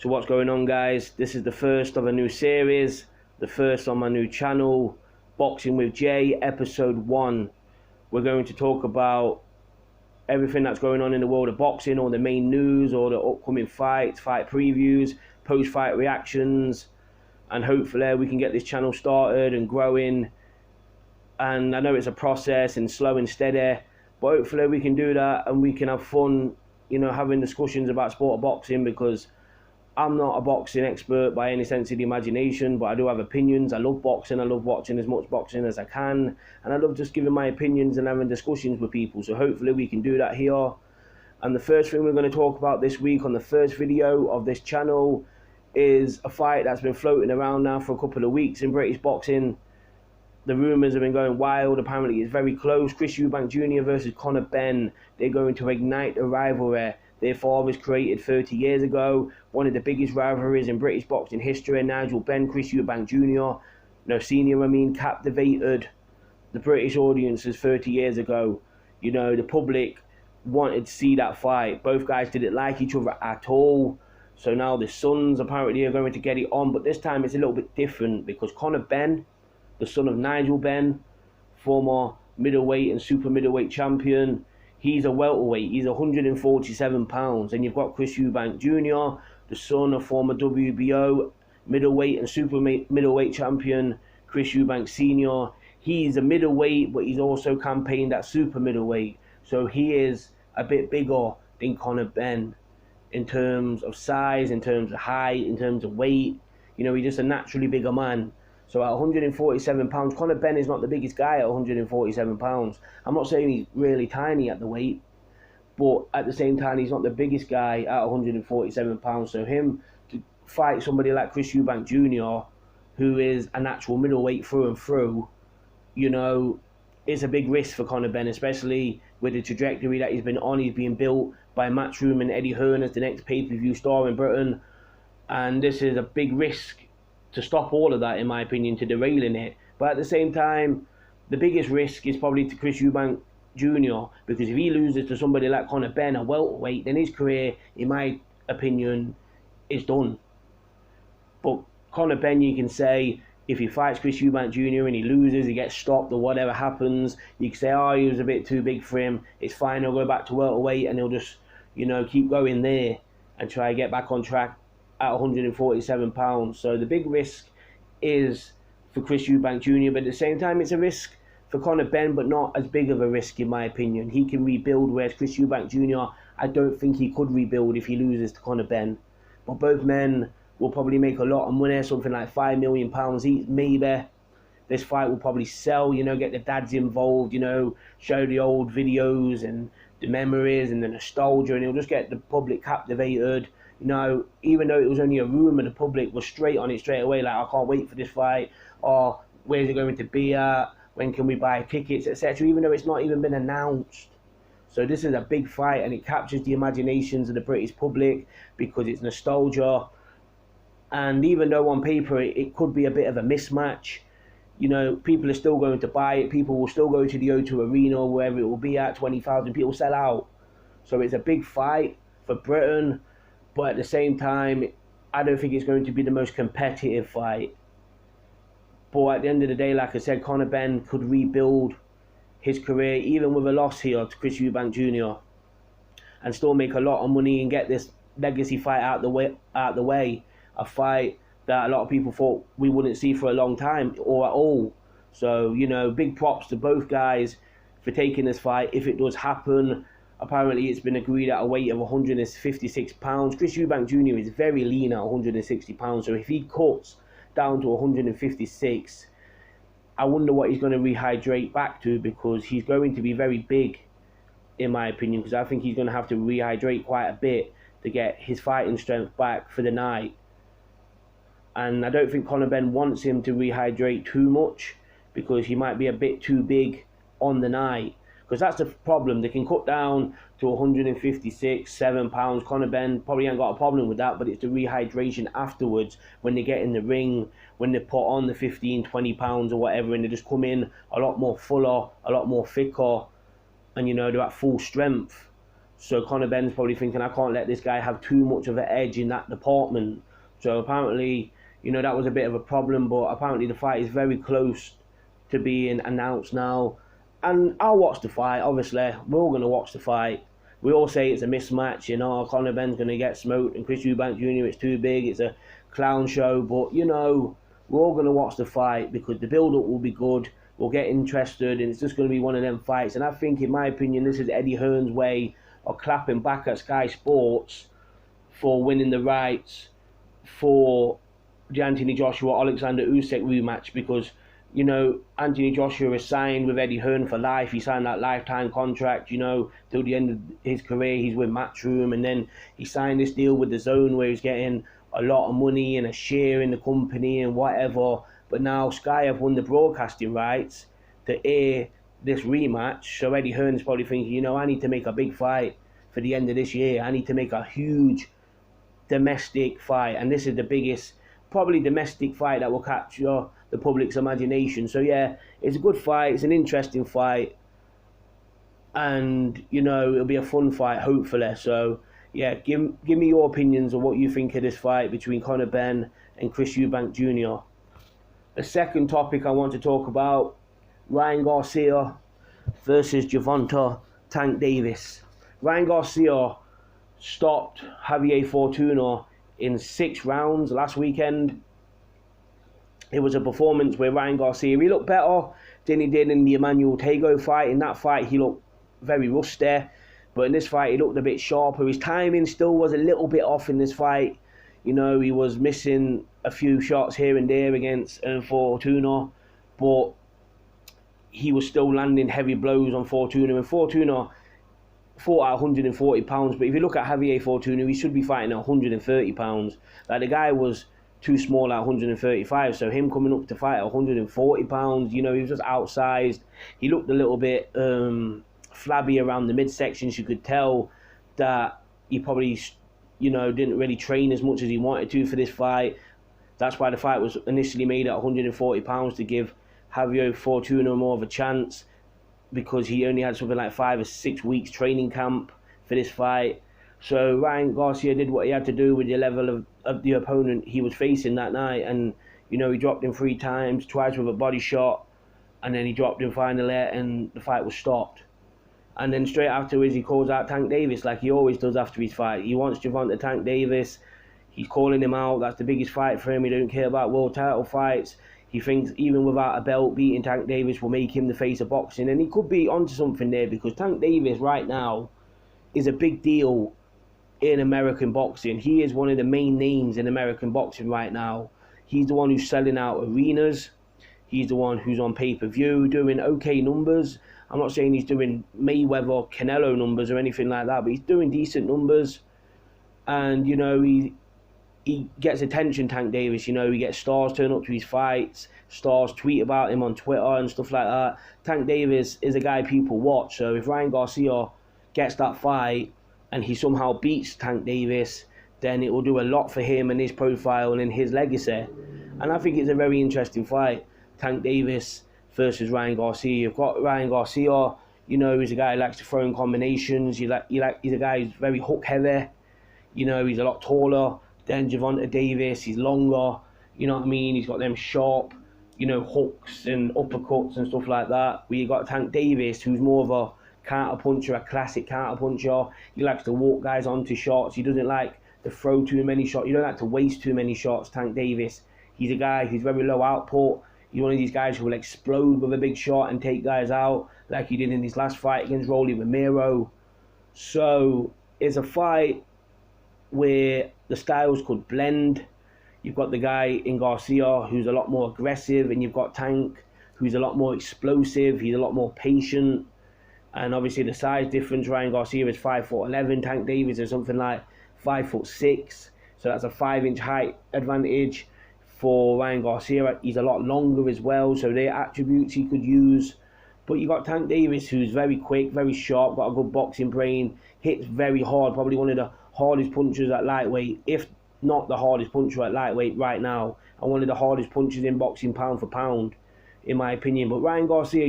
So what's going on, guys? This is the first of a new series, the first on my new channel, Boxing with Jay, episode 1. We're going to talk about everything that's going on in the world of boxing, all the main news, all the upcoming fights, fight previews, post-fight reactions, and hopefully we can get this channel started and growing. And I know it's a process and slow and steady, but hopefully we can do that and we can have fun, having discussions about sport of boxing, because I'm not a boxing expert by any sense of the imagination, but I do have opinions. I love boxing. I love watching as much boxing as I can. And I love just giving my opinions and having discussions with people. So hopefully we can do that here. And the first thing we're going to talk about this week on the first video of this channel is a fight that's been floating around now for a couple of weeks in British boxing. The rumours have been going wild. Apparently it's very close. Chris Eubank Jr. versus Benn. They're going to ignite a rivalry their fathers created 30 years ago. One of the biggest rivalries in British boxing history. Benn, Chris Eubank Jr. Captivated the British audiences 30 years ago. The public wanted to see that fight. Both guys didn't like each other at all. So now the sons apparently are going to get it on. But this time it's a little bit different, because Benn, the son of Nigel Benn, former middleweight and super middleweight champion, he's a welterweight. He's 147 pounds. And you've got Chris Eubank Jr., the son of former WBO middleweight and super middleweight champion Chris Eubank Sr. He's a middleweight, but he's also campaigned at super middleweight. So he is a bit bigger than Benn in terms of size, in terms of height, in terms of weight. He's just a naturally bigger man. So at 147 pounds, Benn is not the biggest guy at 147 pounds. I'm not saying he's really tiny at the weight, but at the same time, he's not the biggest guy at 147 pounds. So him to fight somebody like Chris Eubank Jr., who is a natural middleweight through and through, is a big risk for Benn, especially with the trajectory that he's been on. He's being built by Matchroom and Eddie Hearn as the next pay-per-view star in Britain. And this is a big risk to stop all of that, in my opinion, to derailing it. But at the same time, the biggest risk is probably to Chris Eubank Jr., because if he loses to somebody like Benn, a welterweight, then his career, in my opinion, is done. But Benn, you can say, if he fights Chris Eubank Jr. and he loses, he gets stopped or whatever happens, you can say, oh, he was a bit too big for him, it's fine, he'll go back to welterweight and he'll just, keep going there and try to get back on track at 147 pounds. So the big risk is for Chris Eubank Jr., but at the same time it's a risk for Benn, but not as big of a risk, in my opinion. He can rebuild, whereas Chris Eubank Jr., I don't think he could rebuild if he loses to Benn. But both men will probably make a lot of money, something like £5 million each, maybe. This fight will probably sell, get the dads involved, show the old videos and the memories and the nostalgia, and it'll just get the public captivated. Even though it was only a rumour, the public was straight on it straight away, like, I can't wait for this fight, or where's it going to be at, when can we buy tickets, etc., even though it's not even been announced. So this is a big fight, and it captures the imaginations of the British public because it's nostalgia. And even though on paper it could be a bit of a mismatch, people are still going to buy it. People will still go to the O2 Arena, wherever it will be at, 20,000 people sell out. So it's a big fight for Britain. But at the same time, I don't think it's going to be the most competitive fight. But at the end of the day, like I said, Benn could rebuild his career, even with a loss here to Chris Eubank Jr., and still make a lot of money and get this legacy fight out the way. A fight that a lot of people thought we wouldn't see for a long time or at all. So, big props to both guys for taking this fight, if it does happen. Apparently, it's been agreed at a weight of 156 pounds. Chris Eubank Jr. is very lean at 160 pounds. So if he cuts down to 156, I wonder what he's going to rehydrate back to, because he's going to be very big, in my opinion, because I think he's going to have to rehydrate quite a bit to get his fighting strength back for the night. And I don't think Benn wants him to rehydrate too much, because he might be a bit too big on the night. Because that's the problem. They can cut down to 156, 7 pounds. Benn probably ain't got a problem with that, but it's the rehydration afterwards when they get in the ring, when they put on the 15, 20 pounds or whatever, and they just come in a lot more fuller, a lot more thicker, and they're at full strength. So Conor Benn's probably thinking, I can't let this guy have too much of an edge in that department. So apparently, that was a bit of a problem, but apparently the fight is very close to being announced now. And I'll watch the fight, obviously. We're all going to watch the fight. We all say it's a mismatch, Conor Benn's going to get smoked, and Chris Eubank Jr., it's too big, it's a clown show. But, we're all going to watch the fight because the build-up will be good. We'll get interested, and it's just going to be one of them fights. And I think, in my opinion, this is Eddie Hearn's way of clapping back at Sky Sports for winning the rights for the Anthony Joshua-Alexander Usyk rematch, because, Anthony Joshua is signed with Eddie Hearn for life. He signed that lifetime contract, till the end of his career. He's with Matchroom, and then he signed this deal with DAZN where he's getting a lot of money and a share in the company and whatever. But now Sky have won the broadcasting rights to air this rematch. So Eddie Hearn is probably thinking, I need to make a big fight for the end of this year. I need to make a huge domestic fight. And this is the biggest, probably domestic fight that will capture the public's imagination. So yeah, it's a good fight. It's an interesting fight. And, it'll be a fun fight, hopefully. So yeah, give me your opinions on what you think of this fight between Conor Benn and Chris Eubank Jr. The second topic I want to talk about, Ryan Garcia versus Gervonta Tank Davis. Ryan Garcia stopped Javier Fortuna in 6 rounds last weekend. It was a performance where Ryan Garcia, he looked better than he did in the Emmanuel Tago fight. In that fight, he looked very rusty. But in this fight, he looked a bit sharper. His timing still was a little bit off in this fight. He was missing a few shots here and there against Fortuna. But he was still landing heavy blows on Fortuna. And Fortuna fought at 140 pounds. But if you look at Javier Fortuna, he should be fighting at 130 pounds. Like, the guy was too small at 135. So him coming up to fight at 140 pounds, he was just outsized. He looked a little bit flabby around the midsections. You could tell that he probably, didn't really train as much as he wanted to for this fight. That's why the fight was initially made at 140 pounds, to give Javier Fortuna more of a chance, because he only had something like 5 or 6 weeks training camp for this fight. So Ryan Garcia did what he had to do with the level of the opponent he was facing that night. And, he dropped him 3 times, twice with a body shot, and then he dropped him finally, and the fight was stopped. And then straight afterwards, he calls out Tank Davis like he always does after his fight. He wants Gervonta Tank Davis. He's calling him out. That's the biggest fight for him. He don't care about world title fights. He thinks even without a belt, beating Tank Davis will make him the face of boxing. And he could be onto something there, because Tank Davis right now is a big deal in American boxing. He is one of the main names in American boxing right now. He's the one who's selling out arenas. He's the one who's on pay-per-view doing okay numbers. I'm not saying he's doing Mayweather, Canelo numbers or anything like that, but he's doing decent numbers. And, he gets attention, Tank Davis. He gets stars turn up to his fights. Stars tweet about him on Twitter and stuff like that. Tank Davis is a guy people watch. So if Ryan Garcia gets that fight and he somehow beats Tank Davis, then it will do a lot for him and his profile and his legacy. And I think it's a very interesting fight. Tank Davis versus Ryan Garcia. You've got Ryan Garcia, he's a guy who likes to throw in combinations. He's a guy who's very hook heavy. He's a lot taller than Gervonta Davis. He's longer. You know what I mean? He's got them sharp, hooks and uppercuts and stuff like that. Where you got Tank Davis, who's more of a counter puncher, a classic counter puncher. He likes to walk guys onto shots. He doesn't like to throw too many shots. You don't like to waste too many shots. Tank Davis, he's a guy who's very low output. He's one of these guys who will explode with a big shot and take guys out, like he did in his last fight against Rolly Romero. So it's a fight where the styles could blend. You've got the guy in Garcia who's a lot more aggressive, and you've got Tank who's a lot more explosive. He's a lot more patient. And obviously the size difference, Ryan Garcia is 5'11". Tank Davis is something like 5'6". So that's a 5-inch height advantage for Ryan Garcia. He's a lot longer as well, so they're attributes he could use. But you got Tank Davis, who's very quick, very sharp, got a good boxing brain, hits very hard, probably one of the hardest punchers at lightweight, if not the hardest puncher at lightweight right now, and one of the hardest punchers in boxing pound for pound, in my opinion. But Ryan Garcia,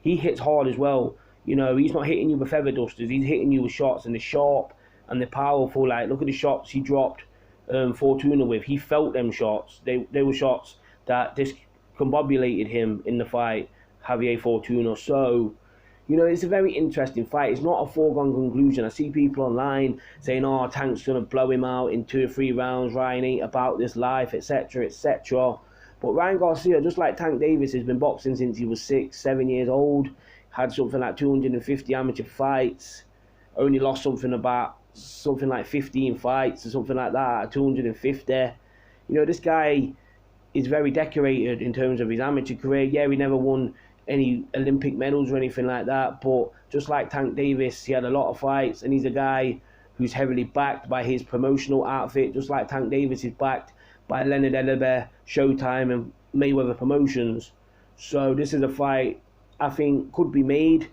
he hits hard as well. You know, he's not hitting you with feather dusters. He's hitting you with shots, and they're sharp and they're powerful. Like, look at the shots he dropped Fortuna with. He felt them shots. They were shots that discombobulated him in the fight, Javier Fortuna. So, you know, it's a very interesting fight. It's not a foregone conclusion. I see people online saying, oh, Tank's going to blow him out in 2 or 3 rounds. Ryan ain't about this life, etc., etc. But Ryan Garcia, just like Tank Davis, has been boxing since he was 6, 7 years old. Had something like 250 amateur fights. Only lost something like 15 fights or something like that, 250. You know, this guy is very decorated in terms of his amateur career. Yeah, he never won any Olympic medals or anything like that, but just like Tank Davis, he had a lot of fights, and he's a guy who's heavily backed by his promotional outfit, just like Tank Davis is backed by Leonard Ellerbe, Showtime, and Mayweather Promotions. So this is a fight I think could be made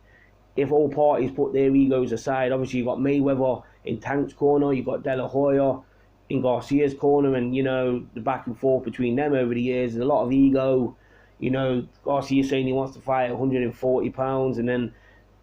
if all parties put their egos aside. Obviously, you've got Mayweather in Tank's corner, you've got De La Hoya in Garcia's corner, and, you know, the back and forth between them over the years, there's a lot of ego. You know, Garcia saying he wants to fight at 140 pounds, and then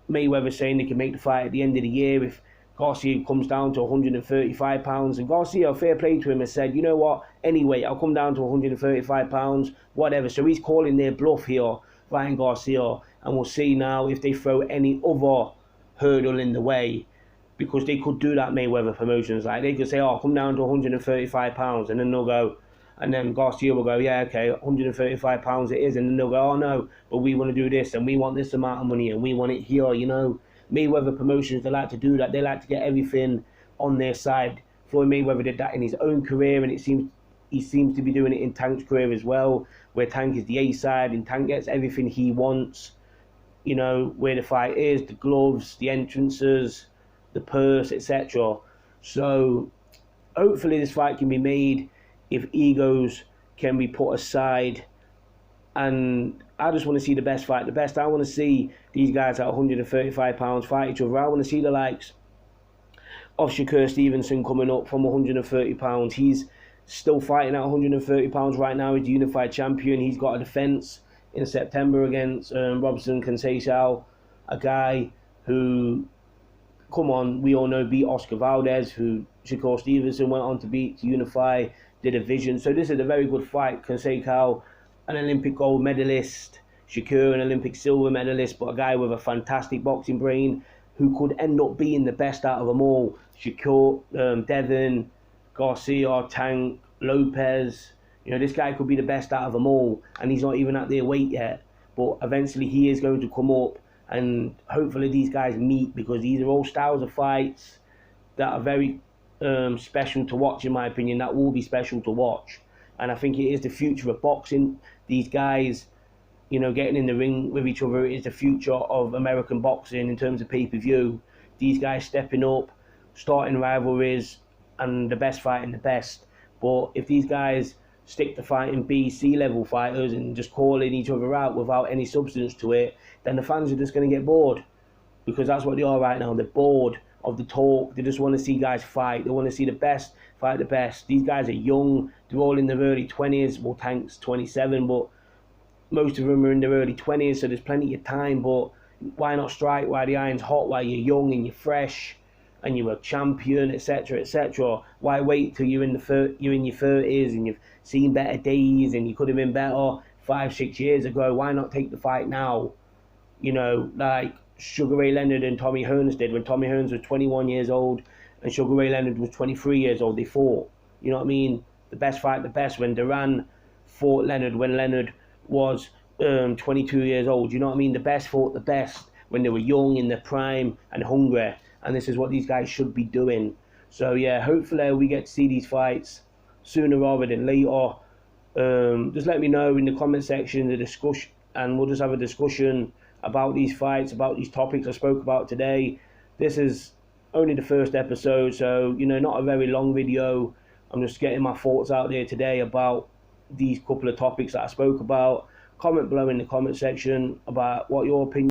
Mayweather saying they can make the fight at the end of the year if Garcia comes down to 135 pounds. And Garcia, fair play to him, has said, you know what, anyway, I'll come down to 135 pounds, whatever. So he's calling their bluff here, Ryan Garcia, and we'll see now if they throw any other hurdle in the way, because they could do that, Mayweather Promotions. Like, they could say, oh, come down to 135 pounds, and then they'll go, and then Garcia will go, yeah, okay, 135 pounds it is, and then they'll go, oh no, but we want to do this, and we want this amount of money, and we want it here, you know. Mayweather Promotions, they like to do that. They like to get everything on their side. Floyd Mayweather did that in his own career, and he seems to be doing it in Tank's career as well, where Tank is the A side, and Tank gets everything he wants, you know, where the fight is, the gloves, the entrances, the purse, etc. So hopefully this fight can be made if egos can be put aside, and I just want to see the best fight the best. I want to see these guys at 135 pounds fight each other. I want to see the likes of Shakur Stevenson coming up from 130 pounds. He's still fighting at 130 pounds right now. He's the unified champion. He's got a defense in September against Robson Conceição, a guy who, come on, we all know, beat Oscar Valdez, who Shakur Stevenson went on to beat to unify the division. So this is a very good fight. Conceição, an Olympic gold medalist, Shakur, an Olympic silver medalist, but a guy with a fantastic boxing brain who could end up being the best out of them all. Shakur, Devin, Garcia, Tank, Lopez, you know, this guy could be the best out of them all, and he's not even at their weight yet, but eventually he is going to come up, and hopefully these guys meet, because these are all styles of fights that are very special to watch, in my opinion. That will be special to watch, and I think it is the future of boxing. These guys, you know, getting in the ring with each other is the future of American boxing in terms of pay-per-view. These guys stepping up, starting rivalries, and the best fighting the best. But if these guys stick to fighting B, C level fighters and just calling each other out without any substance to it, then the fans are just going to get bored, because that's what they are right now. They're bored of the talk. They just want to see guys fight. They want to see the best fight the best. These guys are young. They're all in their early 20s. Well, Tank's 27, but most of them are in their early 20s, so there's plenty of time. But why not strike while the iron's hot, while you're young and you're fresh and you're a champion, etc., etc.? Why wait till you're in your 30s and you've seen better days and you could have been better 5-6 years ago? Why not take the fight now? You know, like Sugar Ray Leonard and Tommy Hearns did when Tommy Hearns was 21 years old and Sugar Ray Leonard was 23 years old. They fought. You know what I mean? The best fight the best. When Duran fought Leonard when Leonard was 22 years old. You know what I mean? The best fought the best when they were young, in their prime and hungry. And this is what these guys should be doing. So yeah, hopefully we get to see these fights sooner rather than later. Just let me know in the comment section, the discussion, and we'll just have a discussion about these fights, about these topics I spoke about today. This is only the first episode, so, you know, not a very long video. I'm just getting my thoughts out there today about these couple of topics that I spoke about. Comment below in the comment section about what your opinion